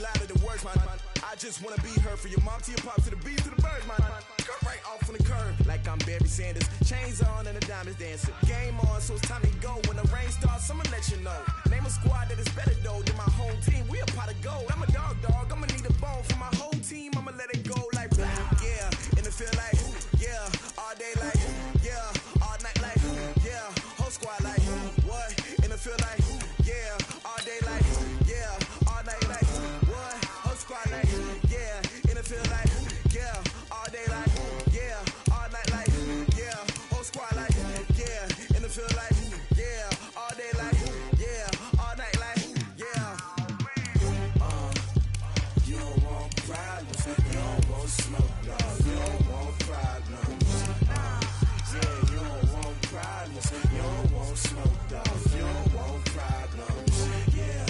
louder than words, man. I just wanna be heard for your mom to your pop to the beat to the birds, man. Cut right off on the curb like I'm Barry Sanders. Chains on and the diamonds dancing. Game on, so it's time to go. When the rain starts, I'ma let you know. Name a squad that is better though than my home team. We a pot of gold. I'm a dog. I'ma need a bone for my whole team. I'ma let it go like yeah, and it feel like yeah, all day like yeah, all night like yeah, whole squad like what? And it feel like yeah, all day like yeah, all night like what? Whole squad like yeah, and it feel like yeah, all day like yeah, all night like yeah, whole squad like yeah, and it feel like yeah, all day like yeah, all night like yeah. You don't want problems, you don't want smoke, dog. You don't want problems. Yeah, you don't want problems, you don't want smoke, dog. You don't want problems. Yeah,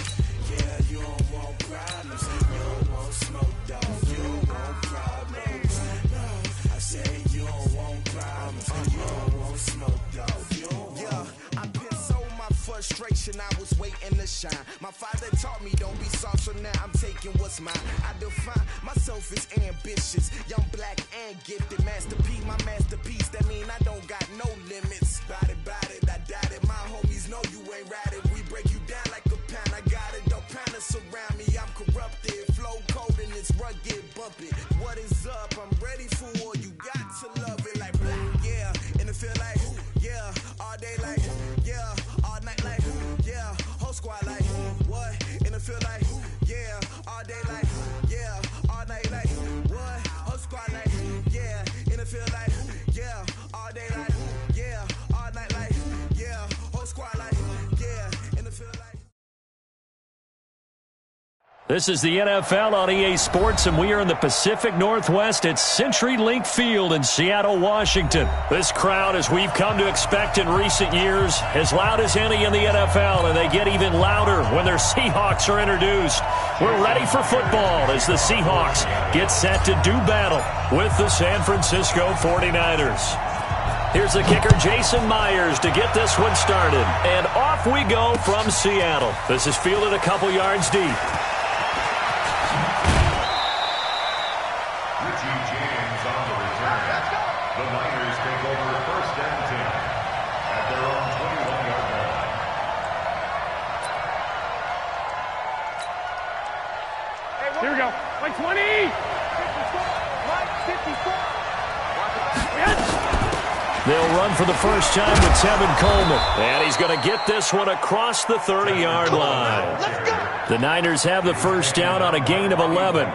you don't want problems, you don't want smoke, dog. You don't want problems. No, I say you don't want problems, you don't want smoke, dog. You don't want. Yeah, I've been so my frustration, I was waiting to shine. My father taught me don't be soft, so now I'm taking what's mine. I define myself as ambitious, young, black, and gifted. Master P, my masterpiece. That mean I don't got no limits. Bout it, I doubt it. My homies know you ain't ratted. We break you down like a pound. I got it, don't pound us around me. I'm corrupted, flow cold and it's rugged, bumpy. What is up? I'm ready for war. You got to love it like yeah, and it feel like yeah, all day like yeah, all night like yeah, whole squad like what? And it feel like yeah, all day like yeah, all night like what? Whole squad like yeah, and it feel like yeah, all day like yeah, all night like yeah, whole squad like yeah, and it feel like. This is the NFL on EA Sports, and we are in the Pacific Northwest at CenturyLink Field in Seattle, Washington. This crowd, as we've come to expect in recent years, as loud as any in the NFL, and they get even louder when their Seahawks are introduced. We're ready for football as the Seahawks get set to do battle with the San Francisco 49ers. Here's the kicker, Jason Myers, to get this one started. And off we go from Seattle. This is fielded a couple yards deep. Here we go. Like 20. 54. They'll run for the first time with Tevin Coleman. And he's going to get this one across the 30-yard line. The Niners have the first down on a gain of 11.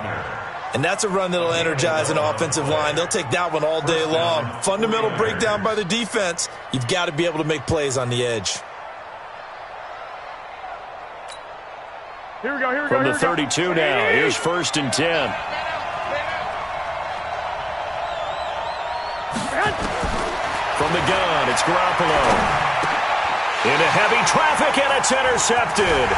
And that's a run that'll energize an offensive line. They'll take that one all day long. Fundamental breakdown by the defense. You've got to be able to make plays on the edge. Here we go. From the 32 now, here's 1st and 10. From the gun, it's Garoppolo. Into heavy traffic, and it's intercepted.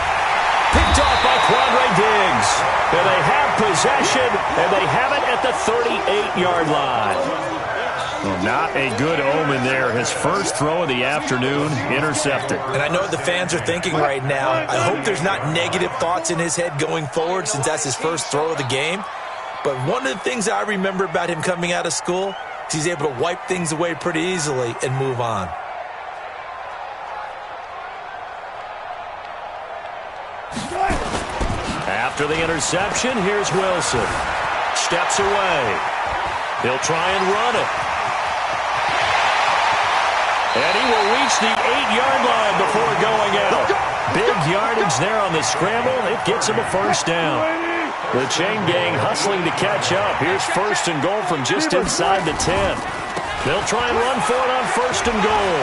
Picked off by Quandre Diggs. And they have possession, and they have it at the 38-yard line. Well, not a good omen there. His first throw of the afternoon, intercepted. And I know what the fans are thinking right now. I hope there's not negative thoughts in his head going forward since that's his first throw of the game. But one of the things I remember about him coming out of school is he's able to wipe things away pretty easily and move on. After the interception, here's Wilson. Steps away. He'll try and run it. And he will reach the 8-yard line before going out. Big yardage there on the scramble. It gets him a first down. The chain gang hustling to catch up. Here's 1st and goal from just inside the 10. They'll try and run for it on 1st and goal.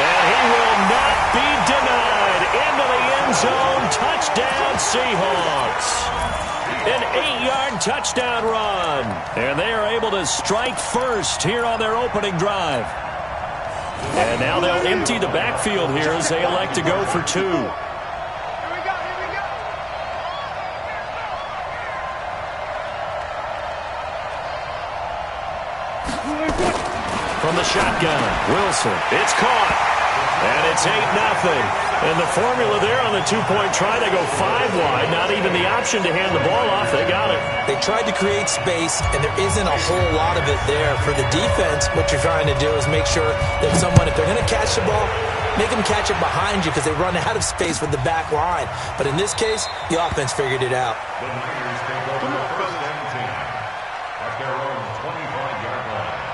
And he will not be denied. Into the end zone. Touchdown, Seahawks. An 8-yard touchdown run. And they are able to strike first here on their opening drive. And now they'll empty the backfield here as they elect to go for 2. From the shotgun, Wilson. It's caught. And it's 8-0. And the formula there on the two-point try, they go 5 wide. Not even the option to hand the ball off. They got it. They tried to create space, and there isn't a whole lot of it there. For the defense, what you're trying to do is make sure that someone, if they're going to catch the ball, make them catch it behind you because they run out of space with the back line. But in this case, the offense figured it out. The Niners take over the first and 10 at their own 25-yard line.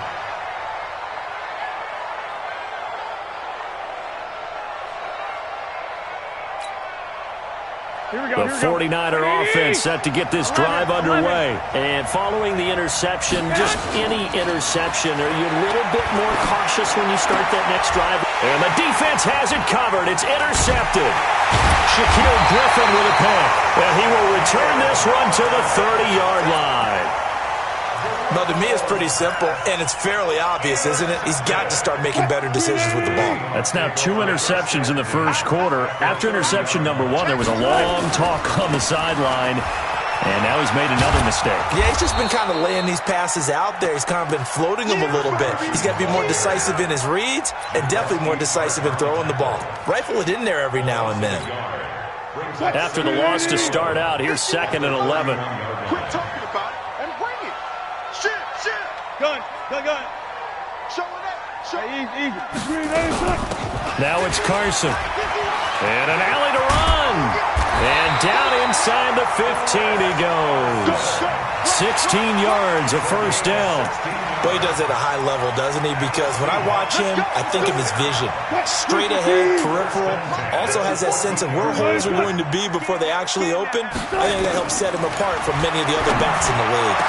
The 49er offense set to get this drive underway. And following the interception, just any interception, are you a little bit more cautious when you start that next drive? And the defense has it covered. It's intercepted. Shaquille Griffin with a pick. And he will return this run to the 30-yard line. Well, to me, it's pretty simple, and it's fairly obvious, isn't it? He's got to start making better decisions with the ball. That's now 2 interceptions in the first quarter. After interception number 1, there was a long talk on the sideline, and now he's made another mistake. Yeah, he's just been kind of laying these passes out there. He's kind of been floating them a little bit. He's got to be more decisive in his reads and definitely more decisive in throwing the ball. Rifle it in there every now and then. After the loss to start out, here's 2nd and 11. Quit talking about it and bring it. Shit. Gun. Show it up. Show it. Easy. Now it's Carson. And an alley to run. And down inside the 15 he goes. 16 yards, a first down. Well, he does it at a high level, doesn't he? Because when I watch him, I think of his vision. Straight ahead, peripheral. Also has that sense of where holes are going to be before they actually open. I think that helps set him apart from many of the other backs in the league.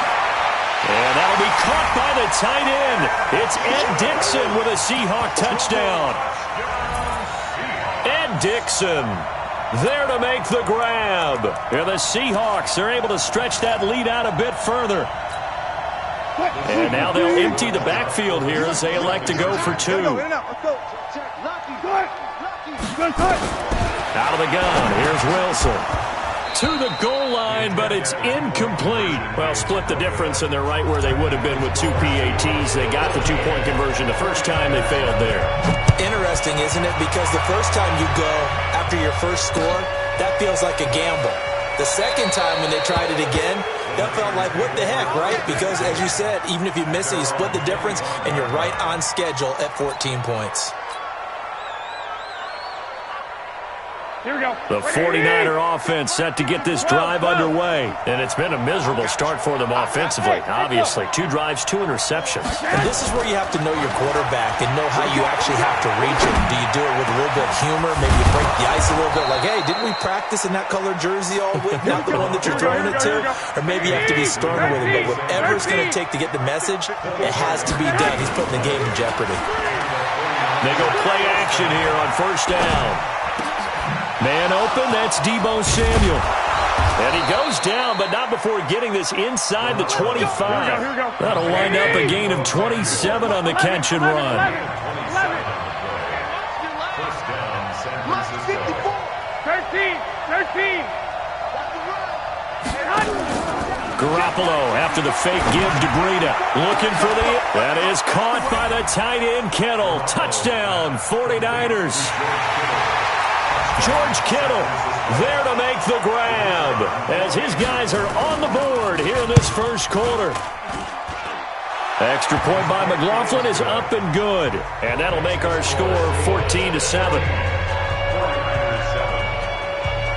And that'll be caught by the tight end. It's Ed Dixon with a Seahawk touchdown. Ed Dixon there to make the grab. And the Seahawks are able to stretch that lead out a bit further. And now they'll empty the backfield here as they elect to go for 2. Out of the gun, here's Wilson. To the goal line, but it's incomplete. Well, split the difference, and they're right where they would have been with 2 PATs. They got the 2-point conversion the first time. They failed there. Interesting, isn't it? Because the first time you go after your first score, that feels like a gamble. The second time when they tried it again, that felt like, what the heck, right? Because, as you said, even if you miss it, you split the difference, and you're right on schedule at 14 points. Here we go. The 49er offense set to get this drive underway. And it's been a miserable start for them offensively. Obviously, 2 drives, 2 interceptions. And this is where you have to know your quarterback and know how you actually have to reach him. Do you do it with a little bit of humor? Maybe you break the ice a little bit like, hey, didn't we practice in that colored jersey all week? Not the one that you're throwing it to? Or maybe you have to be stern with him. But whatever it's going to take to get the message, it has to be done. He's putting the game in jeopardy. They go play action here on first down. Man open, that's Deebo Samuel. And he goes down, but not before getting this inside the 25. That'll wind up a gain of 27 on the catch and run. First down, San Francisco. 13. Garoppolo after the fake give to Breida. Looking for the... That is caught by the tight end, Kittle. Touchdown, 49ers. George Kittle there to make the grab as his guys are on the board here in this first quarter. Extra point by McLaughlin is up and good, and that'll make our score 14-7.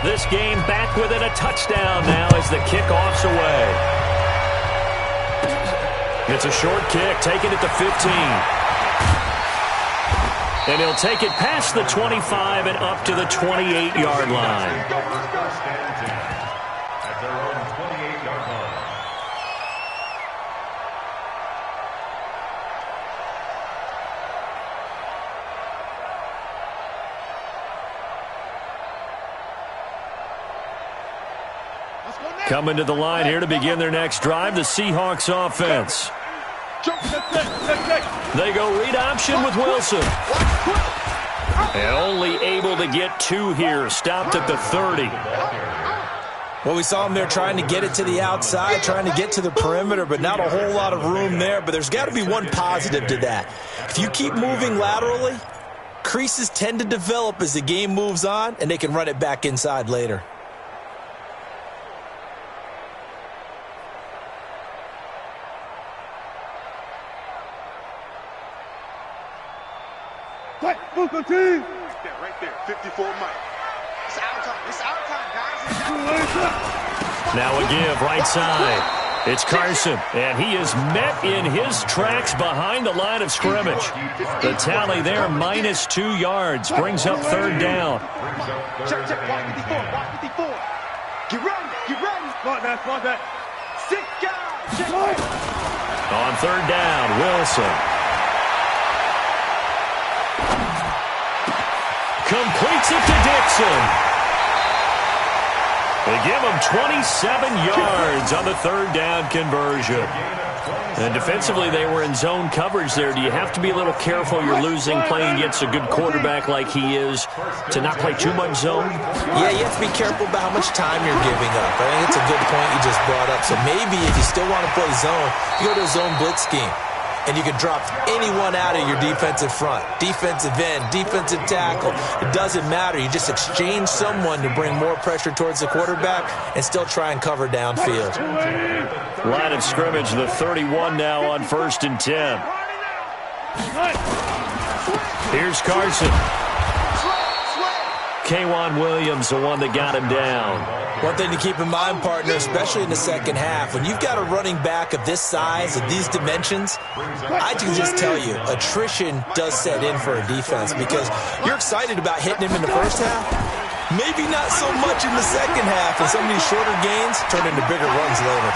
This game back within a touchdown now as the kickoff's away. It's a short kick, taking it to 15. And he'll take it past the 25 and up to the 28-yard line. First and 10 at their own 28-yard line. Coming to the line here to begin their next drive, the Seahawks offense. They go read option with Wilson. And only able to get 2 here, stopped at the 30. Well, we saw him there trying to get it to the outside, trying to get to the perimeter, but not a whole lot of room there. But there's got to be one positive to that. If you keep moving laterally, creases tend to develop as the game moves on, and they can run it back inside later. Right there. 54 Mike. It's our time. It's our time, guys. Now a give right side. It's Carson, and he is met in his tracks behind the line of scrimmage. The tally there, -2 yards, brings up third down. Check. Watch 54. Get ready. Smart that. 6 guys. Check. On third down, Wilson. Completes it to Dixon. They give him 27 yards on the third down conversion. And defensively, they were in zone coverage there. Do you have to be a little careful? You're losing playing against a good quarterback like he is to not play too much zone? Yeah, you have to be careful about how much time you're giving up. I think it's a good point you just brought up. So maybe if you still want to play zone, you go to a zone blitz scheme. And you can drop anyone out of your defensive front. Defensive end, defensive tackle. It doesn't matter. You just exchange someone to bring more pressure towards the quarterback and still try and cover downfield. Line of scrimmage, the 31 now on 1st and 10. Here's Carson. K'Wan Williams, the one that got him down. One thing to keep in mind, partner, especially in the second half, when you've got a running back of this size, of these dimensions, I can just tell you, attrition does set in for a defense because you're excited about hitting him in the first half. Maybe not so much in the second half, and some of these shorter gains turn into bigger runs later.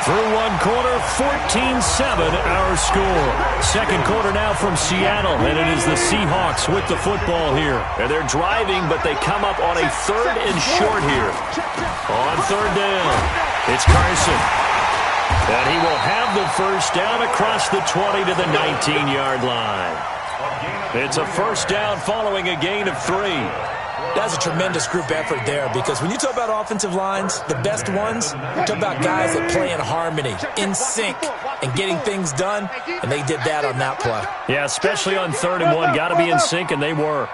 Through one quarter, 14-7 our score. Second quarter now from Seattle, and it is the Seahawks with the football here. And they're driving, but they come up on a 3rd and short here. On third down, it's Carson. And he will have the first down across the 20 to the 19-yard line. It's a first down following a gain of 3. That's a tremendous group effort there because when you talk about offensive lines, the best ones, you talk about guys that play in harmony, in sync, and getting things done, and they did that on that play. Yeah, especially on 3rd and 1. Got to be in sync, and they were.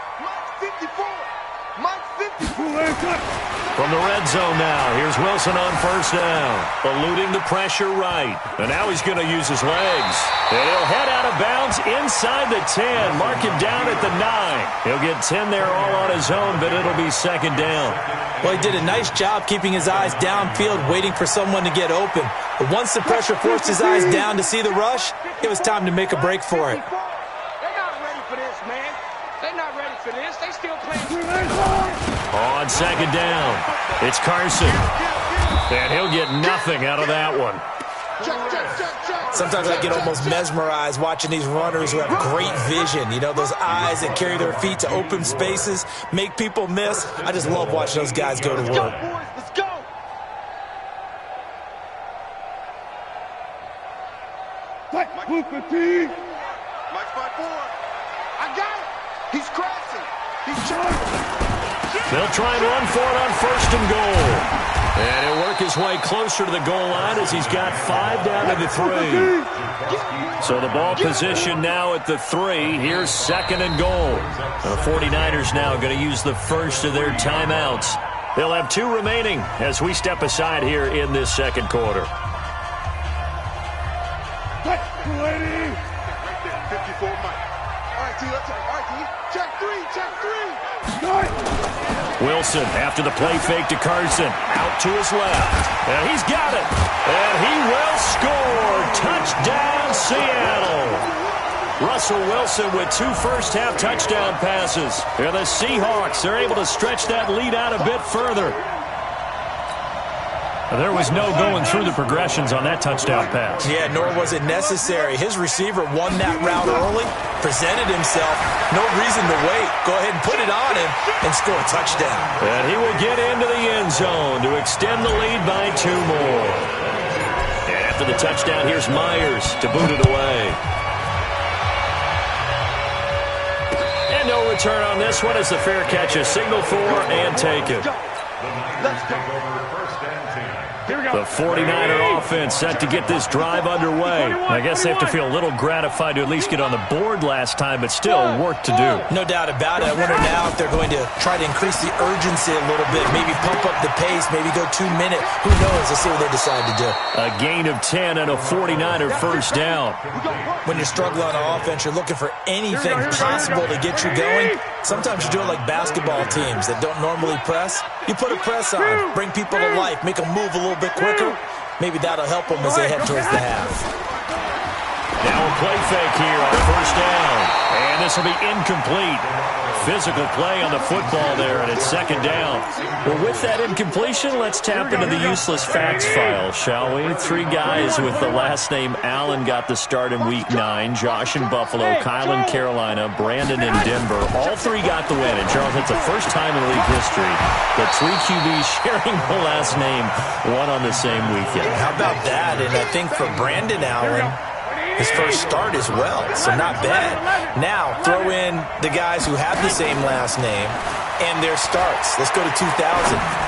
From the red zone now, here's Wilson on first down, eluding the pressure right. And now he's going to use his legs. And he'll head out of bounds inside the 10, mark him down at the 9. He'll get 10 there all on his own, but it'll be second down. Well, he did a nice job keeping his eyes downfield, waiting for someone to get open. But once the pressure forced his eyes down to see the rush, it was time to make a break for it. They're not ready for this, man. They're not ready for this. They still playing. On second down, it's Carson. And he'll get nothing out of that one. Sometimes I get almost mesmerized watching these runners who have great vision. You know, those eyes that carry their feet to open spaces, make people miss. I just love watching those guys go to work. Let's go. Mike 5-4. I got it. He's crossing. He's charging. They'll try and run for it on 1st and goal. And he'll work his way closer to the goal line as he's got 5 down to the 3. So the ball position now at the 3. Here's 2nd and goal. And the 49ers now going to use the first of their timeouts. They'll have 2 remaining as we step aside here in this second quarter. Right there, 54 Mike. All right, T, let's all right, T. Check 3. Wilson after the play fake to Carson. Out to his left. And he's got it. And he will score. Touchdown, Seattle. Russell Wilson with 2 first-half touchdown passes. And the Seahawks are able to stretch that lead out a bit further. There was no going through the progressions on that touchdown pass. Yeah, nor was it necessary. His receiver won that route early, presented himself. No reason to wait. Go ahead and put it on him and score a touchdown. And he will get into the end zone to extend the lead by 2 more. And after the touchdown, here's Myers to boot it away. And no return on this one as the fair catch is signaled for and taken. Here we go. The 49er offense set to get this drive underway. I guess they have to feel a little gratified to at least get on the board last time, but still work to do. No doubt about it. I wonder now if they're going to try to increase the urgency a little bit, maybe pump up the pace, maybe go 2 minutes. Who knows? Let's see what they decide to do. A gain of 10 and a 49er first down. When you're struggling on offense, you're looking for anything possible to get you going. Sometimes you do it like basketball teams that don't normally press. You put a press on, bring people to life, make them move a little bit quicker. Maybe that'll help them as they head towards the half. Now a play fake here on first down. And this will be incomplete. Physical play on the football there, and it's second down. Well, with that incompletion, let's tap into the useless facts file, shall we? 3 guys with the last name Allen got the start in Week 9. Josh in Buffalo, Kyle in Carolina, Brandon in Denver. All 3 got the win. And, Charles, it's the first time in league history that 3 QBs sharing the last name won on the same weekend. How about that? And I think for Brandon Allen, his first start as well, so not bad. Now, throw in the guys who have the same last name and their starts. Let's go to 2000.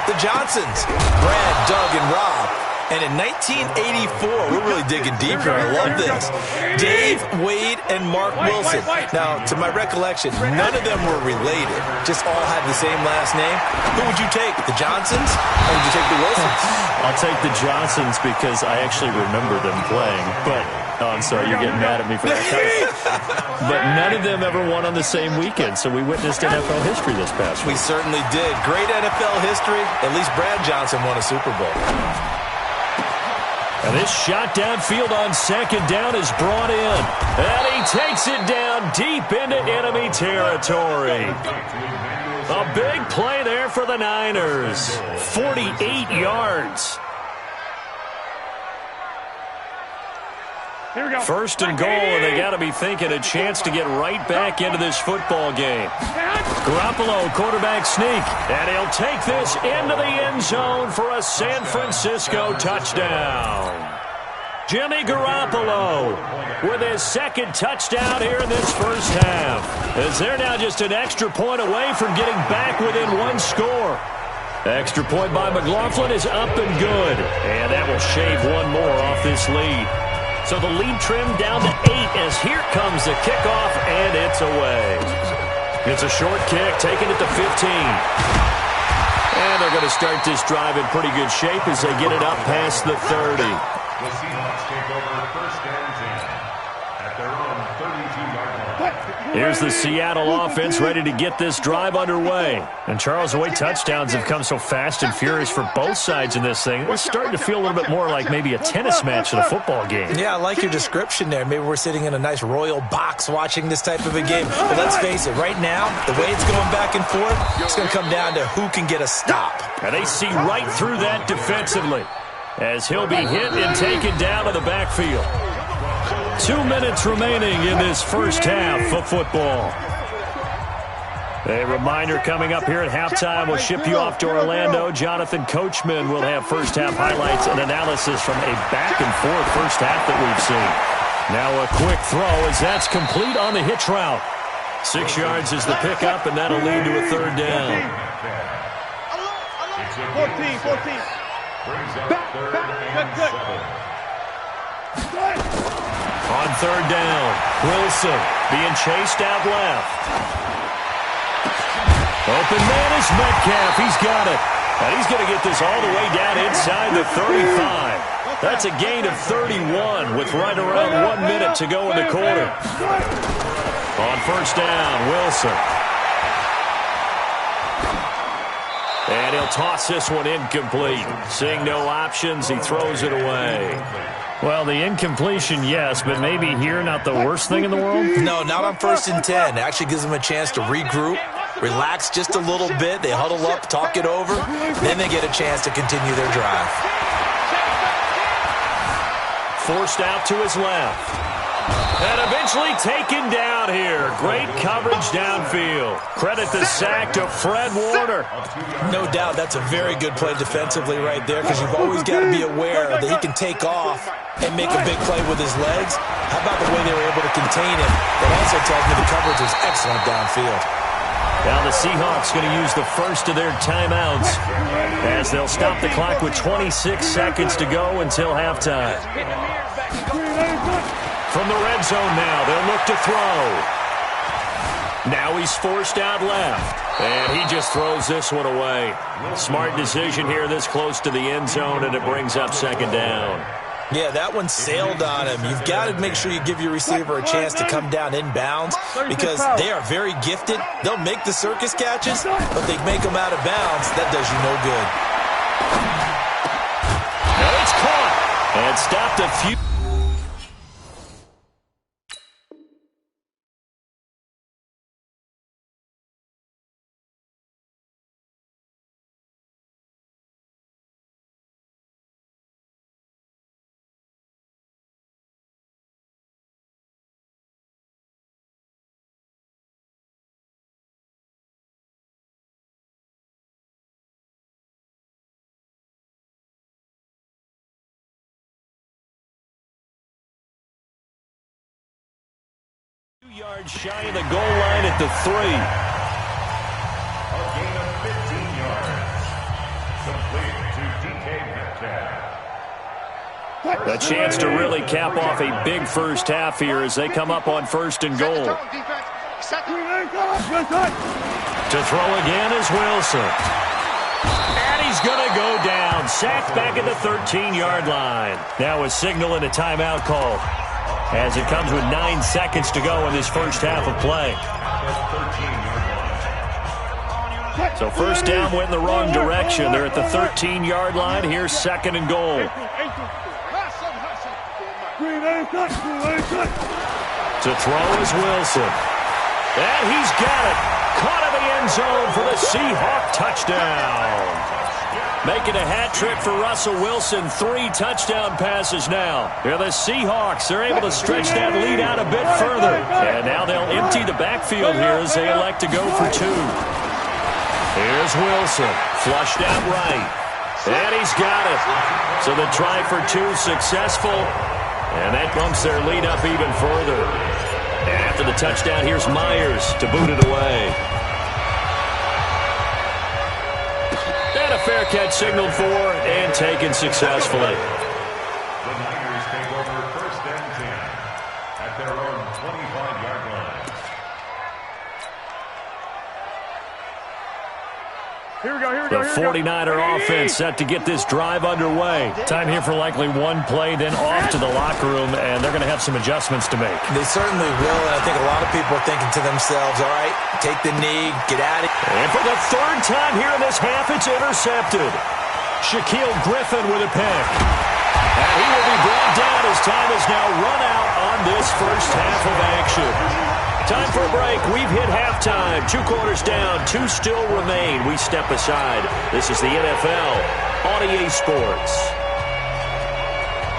The Johnsons, Brad, Doug, and Rob. And in 1984, we're really digging deep here. I love this. Dave, Wade, and Mark Wilson. Now, to my recollection, none of them were related. Just all had the same last name. Who would you take, the Johnsons, or would you take the Wilsons? I'll take the Johnsons because I actually remember them playing. But, oh, I'm sorry, you're getting mad at me for that. But none of them ever won on the same weekend, so we witnessed NFL history this past week. We certainly did. Great NFL history. At least Brad Johnson won a Super Bowl. And this shot downfield on second down is brought in. And he takes it down deep into enemy territory. A big play there for the Niners. 48 yards. Here we go. First and goal, and they got to be thinking a chance to get right back into this football game. Garoppolo, quarterback sneak, and he'll take this into the end zone for a San Francisco touchdown. Jimmy Garoppolo with his second touchdown here in this first half, as they're now just an extra point away from getting back within 1 score. Extra point by McLaughlin is up and good, and that will shave 1 more off this lead. So the lead trimmed down to 8 as here comes the kickoff, and it's away. It's a short kick, taking it to 15. And they're going to start this drive in pretty good shape as they get it up past the 30. The Seahawks take over first and 10 at their own 32-yard line. Here's the Seattle offense ready to get this drive underway. And, Charles, the way touchdowns have come so fast and furious for both sides in this thing, it's starting to feel a little bit more like maybe a tennis match than a football game. Yeah, I like your description there. Maybe we're sitting in a nice royal box watching this type of a game. But let's face it, right now, the way it's going back and forth, it's going to come down to who can get a stop. And they see right through that defensively as he'll be hit and taken down to the backfield. 2 minutes remaining in this first half of football. A reminder coming up here at halftime. We'll ship you off to Orlando. Jonathan Coachman will have first half highlights and analysis from a back-and-forth first half that we've seen. Now a quick throw as that's complete on the hitch route. 6 yards is the pickup, and that'll lead to a third down. 14. Back, good. On third down, Wilson being chased out left. Open man is Metcalf. He's got it. And he's going to get this all the way down inside the 35. That's a gain of 31 with right around 1 minute to go in the quarter. On first down, Wilson. And he'll toss this one incomplete. Seeing no options, he throws it away. Well, the incompletion, yes, but maybe here not the worst thing in the world? No, not on first and 10. It actually gives them a chance to regroup, relax just a little bit. They huddle up, talk it over. Then they get a chance to continue their drive. Forced out to his left. And eventually taken down here. Great coverage downfield. Credit the sack to Fred Warner. No doubt that's a very good play defensively right there, because you've always got to be aware that he can take off and make a big play with his legs. How about the way they were able to contain him? That also tells me the coverage was excellent downfield. Now the Seahawks going to use the first of their timeouts as they'll stop the clock with 26 seconds to go until halftime. From the red zone now, they'll look to throw. Now he's forced out left, and he just throws this one away. Smart decision here this close to the end zone, and it brings up second down. Yeah, that one sailed on him. You've got to make sure you give your receiver a chance to come down inbounds because they are very gifted. They'll make the circus catches, but they make them out of bounds. That does you no good. Now it's caught and stopped a few. Yards shy of the goal line at the 3. A gain of 15 yards. Complete to DK Metcalf. A chance to really cap off a big first half here as they come up on 1st and goal. To throw again is Wilson. And he's going to go down. Sacked back at the 13-yard line. Now a signal and a timeout call, as it comes with 9 seconds to go in this first half of play. So first down went in the wrong direction. They're at the 13-yard line. Here's 2nd and goal. To throw is Wilson. And he's got it. Caught in the end zone for the Seahawk touchdown. Making a hat trick for Russell Wilson. 3 touchdown passes now. Here the Seahawks, they're able to stretch that lead out a bit further. And now they'll empty the backfield here as they elect to go for 2. Here's Wilson. Flushed out right. And he's got it. So the try for 2 successful. And that bumps their lead up even further. And after the touchdown, here's Myers to boot it away. And a fair catch signaled for and taken successfully. The Niners take over 1st and 10 at their own 25-yard line. Here we go, here we The go, here we go. 49er offense set to get this drive underway. Time here for likely one play, then off to the locker room, and they're going to have some adjustments to make. They certainly will, and I think a lot of people are thinking to themselves, all right, take the knee, get out of here. And for the 3rd time here in this half, it's intercepted. Shaquille Griffin with a pick. And he will be brought down as time is now run out on this first half of action. Time for a break. We've hit halftime. 2 quarters down. 2 still remain. We step aside. This is the NFL on EA Sports.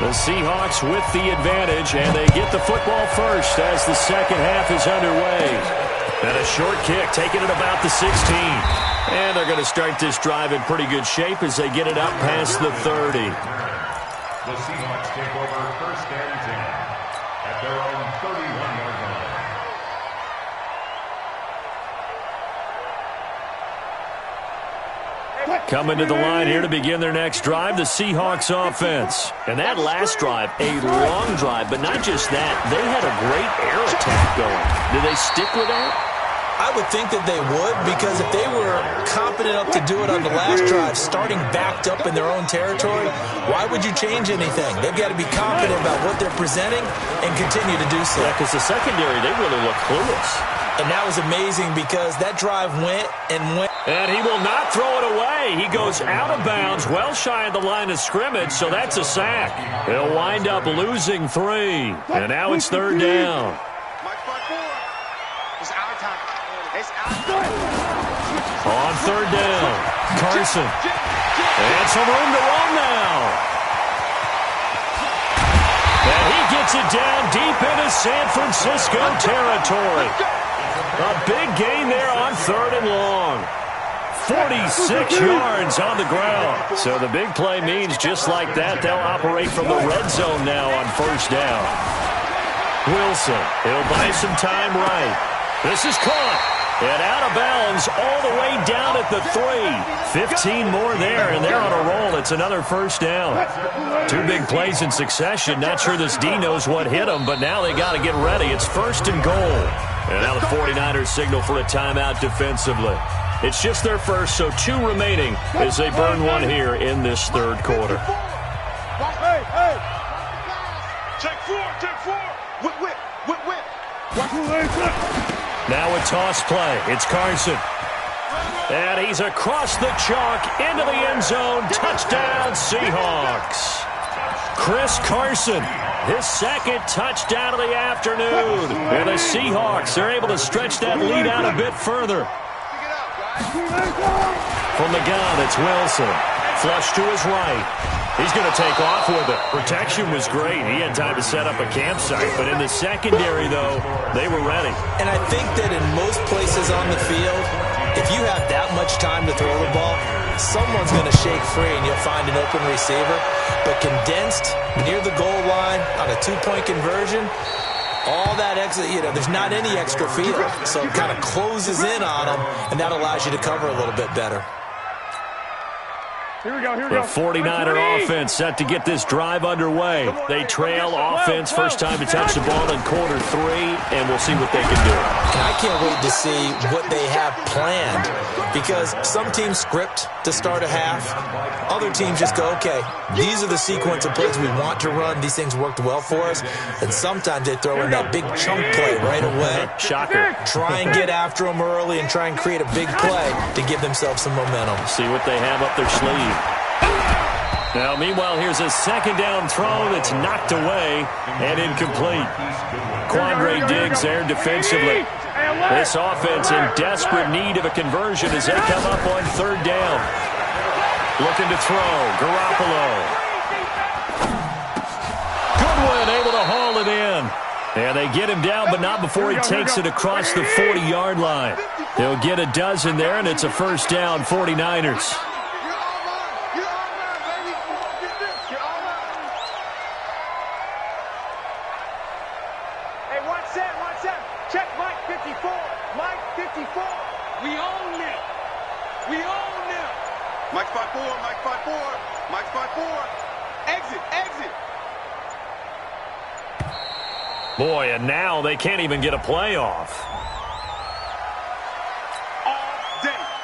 The Seahawks with the advantage, and they get the football first as the second half is underway. And a short kick taken at about the 16. And they're going to start this drive in pretty good shape as they get it up past the 30. The Seahawks take over 1st and 10 at their own 31-yard line. Coming to the line here to begin their next drive, the Seahawks offense. And that last drive, a long drive, but not just that. They had a great air attack going. Did they stick with that? I would think that they would, because if they were competent enough to do it on the last drive, starting backed up in their own territory, why would you change anything? They've got to be confident about what they're presenting and continue to do so. Yeah, because the secondary, they really look clueless. And that was amazing because that drive went and went. And he will not throw it away. He goes out of bounds, well shy of the line of scrimmage, so that's a sack. They'll wind up losing 3. And now it's 3rd down. On 3rd down, Carson. And some room to run now. And he gets it down deep into San Francisco territory. A big gain there on 3rd and long. 46 yards on the ground. So the big play means just like that, they'll operate from the red zone now on 1st down. Wilson, he'll buy some time right. This is caught. And out of bounds all the way down at the 3. 15 more there, and they're on a roll. It's another first down. 2 big plays in succession. Not sure this D knows what hit them, but now they got to get ready. It's first and goal. And now the 49ers signal for a timeout defensively. It's just their first, so 2 remaining as they burn one here in this third quarter. Hey, hey. Take 4. Whip. Now a toss play. It's Carson. And he's across the chalk into the end zone. Touchdown, Seahawks. Chris Carson, his second touchdown of the afternoon. And the Seahawks are able to stretch that lead out a bit further. From the gun, it's Wilson. Flush to his right. He's going to take off with it. Protection was great. He had time to set up a campsite. But in the secondary, though, they were ready. And I think that in most places on the field, if you have that much time to throw the ball, someone's going to shake free and you'll find an open receiver. But condensed near the goal line on a 2-point conversion, all that extra, there's not any extra field. So it kind of closes in on them, and that allows you to cover a little bit better. Here we go. The 49er offense set to get this drive underway. They trail offense, first time to touch the ball in quarter 3, and we'll see what they can do. And I can't wait to see what they have planned, because some teams script to start a half. Other teams just go, okay, these are the sequence of plays we want to run. These things worked well for us. And sometimes they throw in that big chunk play right away. Shocker. Try and get after them early and try and create a big play to give themselves some momentum. See what they have up their sleeve. Now, meanwhile, here's a second down throw that's knocked away and incomplete. Quandre Diggs there defensively. This offense in desperate need of a conversion as they come up on third down. Looking to throw. Garoppolo. Goodwin able to haul it in. And they get him down, but not before he takes it across the 40-yard line. They'll get a dozen there, and it's a first down, 49ers. Check Mike 54. Mike 54. We own them. We own them. Mike 54. Mike 54. Exit. Boy, and now they can't even get a playoff.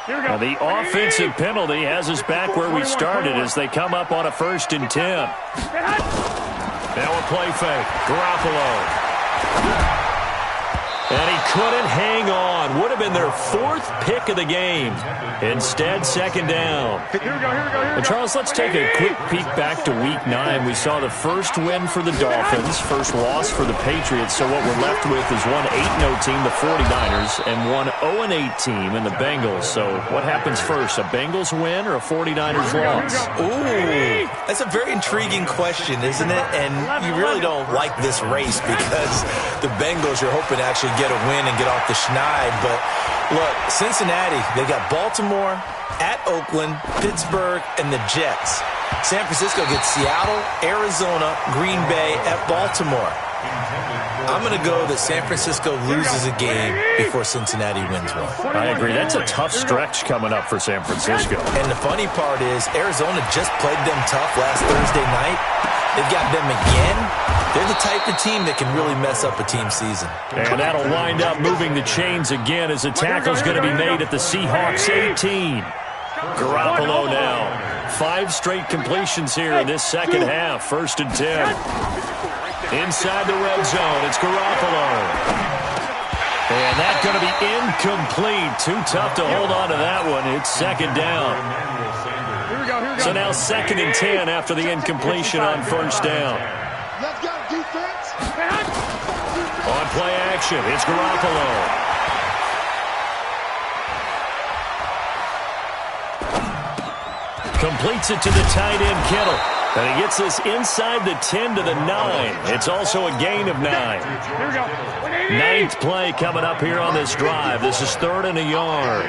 Now the offensive penalty has us back where we started as they come up on a 1st and 10. Now a play fake. Garoppolo. And he couldn't hang on. Would have been their 4th pick of the game. Instead, second down. Here we go. And Charles, let's take a quick peek back to Week 9. We saw the first win for the Dolphins, first loss for the Patriots. So what we're left with is one 8-0 team, the 49ers, and one 0-8 team in the Bengals. So what happens first, a Bengals win or a 49ers loss? Ooh, that's a very intriguing question, isn't it? And you really don't like this race because the Bengals, you're hoping to actually get a win and get off the schneid. But look, Cincinnati, they got Baltimore, at Oakland, Pittsburgh, and the Jets. San Francisco gets Seattle, Arizona, Green Bay, at Baltimore. I'm going to go that San Francisco loses a game before Cincinnati wins one. I agree. That's a tough stretch coming up for San Francisco. And the funny part is Arizona just played them tough last Thursday night. They've got them again. They're the type of team that can really mess up a team season. And that'll wind up moving the chains again as the tackle's going to be made at the Seahawks 18. Garoppolo now. 5 straight completions here in this second half. 1st and 10. Inside the red zone, it's Garoppolo. And that's going to be incomplete. Too tough to hold on to that one. It's second down. So now 2nd and 10 after the incompletion on 1st down. Let's go, defense. On play action, it's Garoppolo. Completes it to the tight end, Kittle. And he gets this inside the 10 to the 9. It's also a gain of 9. Here we go. 9th play coming up here on this drive. This is 3rd and a yard.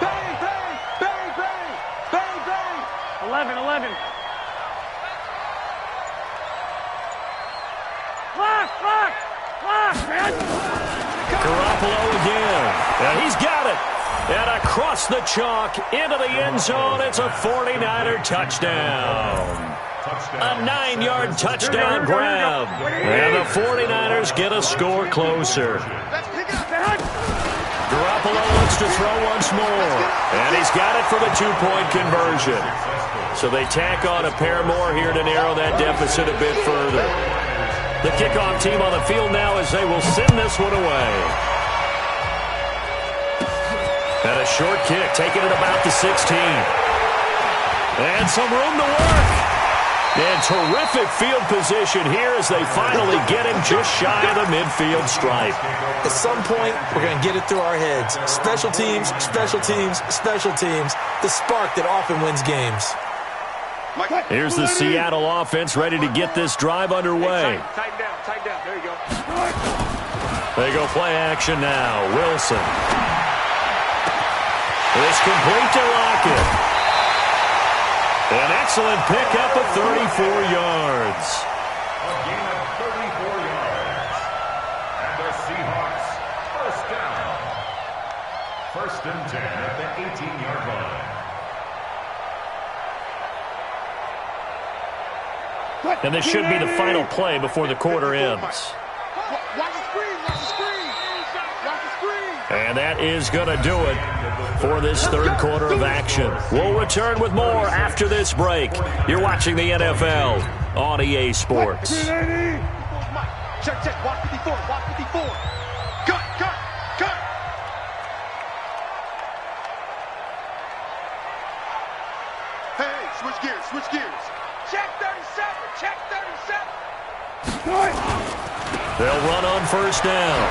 Bang. 11. Lock, man. Garoppolo again. And he's got it. And across the chalk into the end zone. It's a 49er touchdown. A 9-yard touchdown grab. And the 49ers get a score closer. Garoppolo looks to throw once more. And he's got it for the 2-point conversion. So they tack on a pair more here to narrow that deficit a bit further. The kickoff team on the field now as they will send this one away. And a short kick, taking it about the 16. And some room to work. And terrific field position here as they finally get him just shy of the midfield stripe. At some point, we're going to get it through our heads. Special teams, special teams, special teams. The spark that often wins games. Here's the Seattle offense ready to get this drive underway. Tighten down. There you go. They go play action now. Wilson. It's complete to Lockett. An excellent pickup of 34 yards. A gain of 34 yards. And the Seahawks first down. 1st and 10 at the 18-yard line. And this should be the final play before the quarter ends. Watch the screen. Watch the screen. And that is going to do it for this third quarter of action. We'll return with more after this break. You're watching the NFL on EA Sports. Check. Watch 54. Cut. Hey, switch gears. Check 37. They'll run on first down.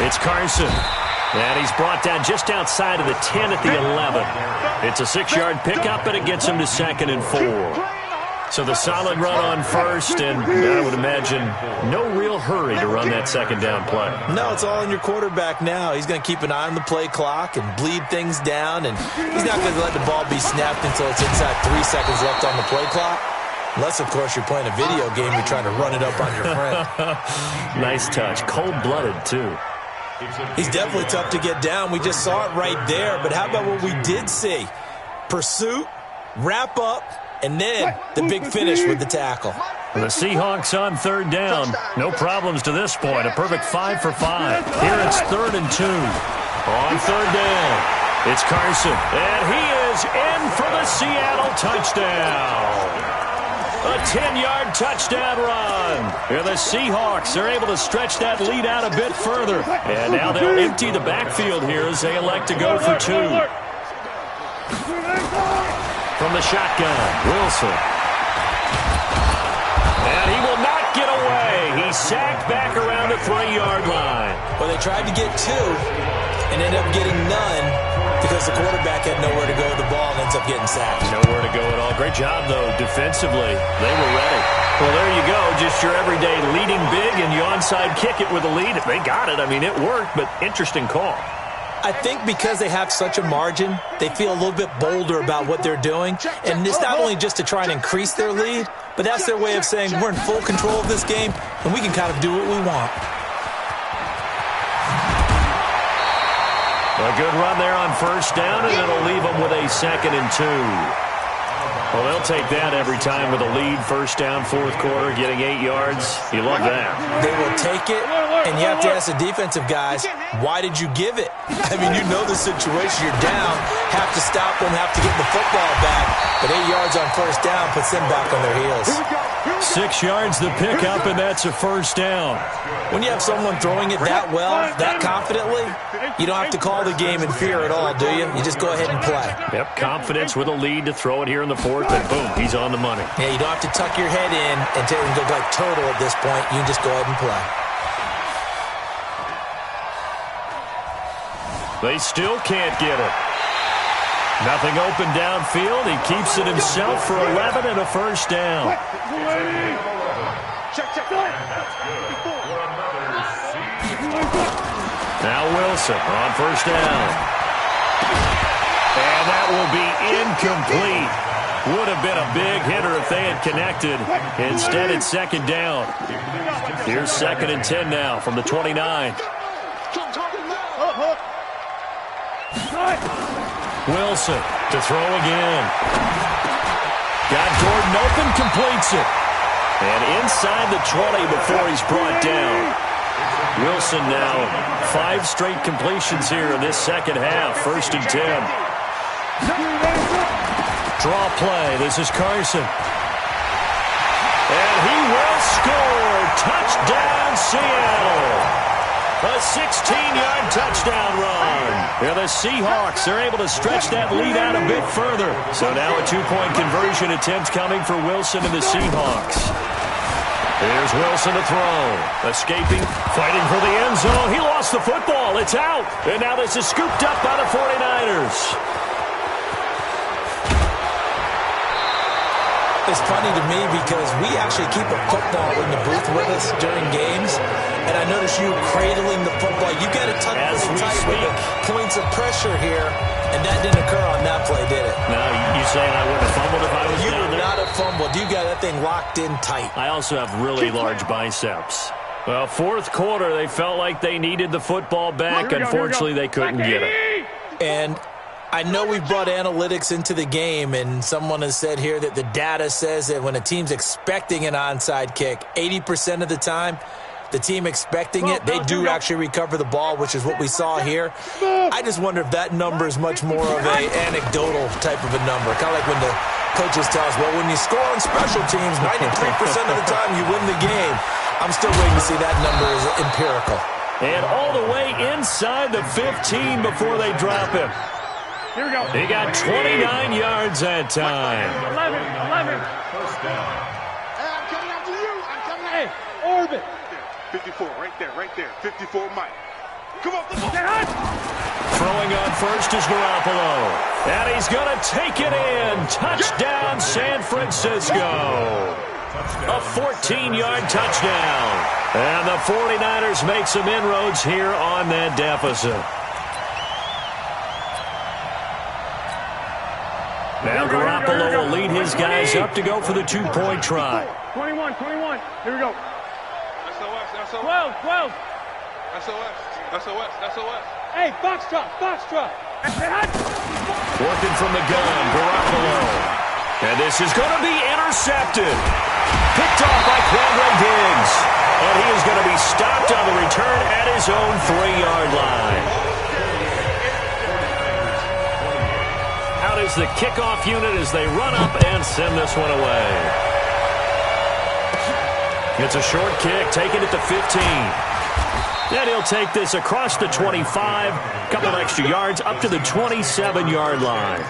It's Carson. And he's brought down just outside of the 10 at the 11. It's a 6-yard pickup, and it gets him to 2nd and 4. So the solid run on first, and I would imagine no real hurry to run that second down play. No, it's all in your quarterback now. He's going to keep an eye on the play clock and bleed things down, and he's not going to let the ball be snapped until it's inside 3 seconds left on the play clock. Unless, of course, you're playing a video game, you're trying to run it up on your friend. Nice touch. Cold-blooded, too. He's definitely tough to get down. We just saw it right there. But how about what we did see? Pursuit, wrap up, and then the big finish with the tackle. The Seahawks on third down. No problems to this point. A perfect 5 for 5. Here it's 3rd and 2. On third down, it's Carson. And he is in for the Seattle touchdown. A 10-yard touchdown run. And the Seahawks are able to stretch that lead out a bit further. And now they'll empty the backfield here as they elect to go for 2. From the shotgun, Wilson. And he will not get away. He's sacked back around the 3-yard line. Well, they tried to get 2 and ended up getting none because the quarterback had nowhere to go with the ball and ends up getting sacked. Nowhere to go at all. Great job, though, defensively. They were ready. Well, there you go. Just your everyday leading big, and you onside kick it with a lead. If they got it, I mean, it worked, but interesting call. I think because they have such a margin, they feel a little bit bolder about what they're doing. And it's not only just to try and increase their lead, but that's their way of saying we're in full control of this game, and we can kind of do what we want. A good run there on first down, and it'll leave them with a 2nd and 2. Well, they'll take that every time with a lead. First down, fourth quarter, getting 8 yards. You love that. They will take it, and you have to ask the defensive guys, why did you give it? I mean, you know the situation. You're down, have to stop them, have to get the football back. But 8 yards on first down puts them back on their heels. 6 yards the pickup, and that's a first down. When you have someone throwing it that well, that confidently, you don't have to call the game in fear at all, do you? You just go ahead and play. Yep, confidence with a lead to throw it here in the fourth, and boom, he's on the money. Yeah, you don't have to tuck your head in and go like turtle at this point. You just go ahead and play. They still can't get it. Nothing open downfield. He keeps it himself for 11 and a first down. Check. Now Wilson on first down. And that will be incomplete. Would have been a big hitter if they had connected. Instead, it's second down. Here's 2nd and 10 now from the 29. hook. Wilson to throw again. Got Gordon open, completes it. And inside the 20 before he's brought down. Wilson now 5 straight completions here in this second half. 1st and 10. Draw play. This is Carson. And he will score. Touchdown, Seattle. A 16-yard touchdown run. And the Seahawks are able to stretch that lead out a bit further. So now a 2-point conversion attempt coming for Wilson and the Seahawks. Here's Wilson to throw. Escaping, fighting for the end zone. He lost the football. It's out. And now this is scooped up by the 49ers. It's funny to me because we actually keep a football in the booth with us during games, and I notice you cradling the football. You got it tucked pretty tight with the points of pressure here, and that didn't occur on that play, did it? No, you saying I wouldn't have fumbled if I was you down there? You would not have fumbled. You got that thing locked in tight. I also have really large biceps. Well, 4th quarter, they felt like they needed the football back. Unfortunately, they couldn't get it. And I know we've brought analytics into the game, and someone has said here that the data says that when a team's expecting an onside kick, 80% of the time, the team expecting it, they do actually recover the ball, which is what we saw here. I just wonder if that number is much more of an anecdotal type of a number, kind of like when the coaches tell us, well, when you score on special teams, 93% of the time you win the game. I'm still waiting to see that number is empirical. And all the way inside the 15 before they drop him. Here we go. He got 29 yards that time. 11. First down. Hey, I'm coming after you. I'm coming after you. Orbit. 54, right there. 54, Mike. Come on, Throwing on first is Garoppolo. And he's going to take it in. Touchdown, San Francisco. A 14-yard touchdown. And the 49ers make some inroads here on that deficit. Now Garoppolo will lead his guys up to go for the 2-point try. 21. Here we go. SOS. 12. SOS. Hey, Foxtrot. Working from the gun, Garoppolo. And this is going to be intercepted. Picked off by Quandre Diggs. And he is going to be stopped on the return at his own 3-yard line. Out is the kickoff unit as they run up and send this one away. It's a short kick, taking it to 15. And he'll take this across the 25, a couple extra yards, up to the 27-yard line.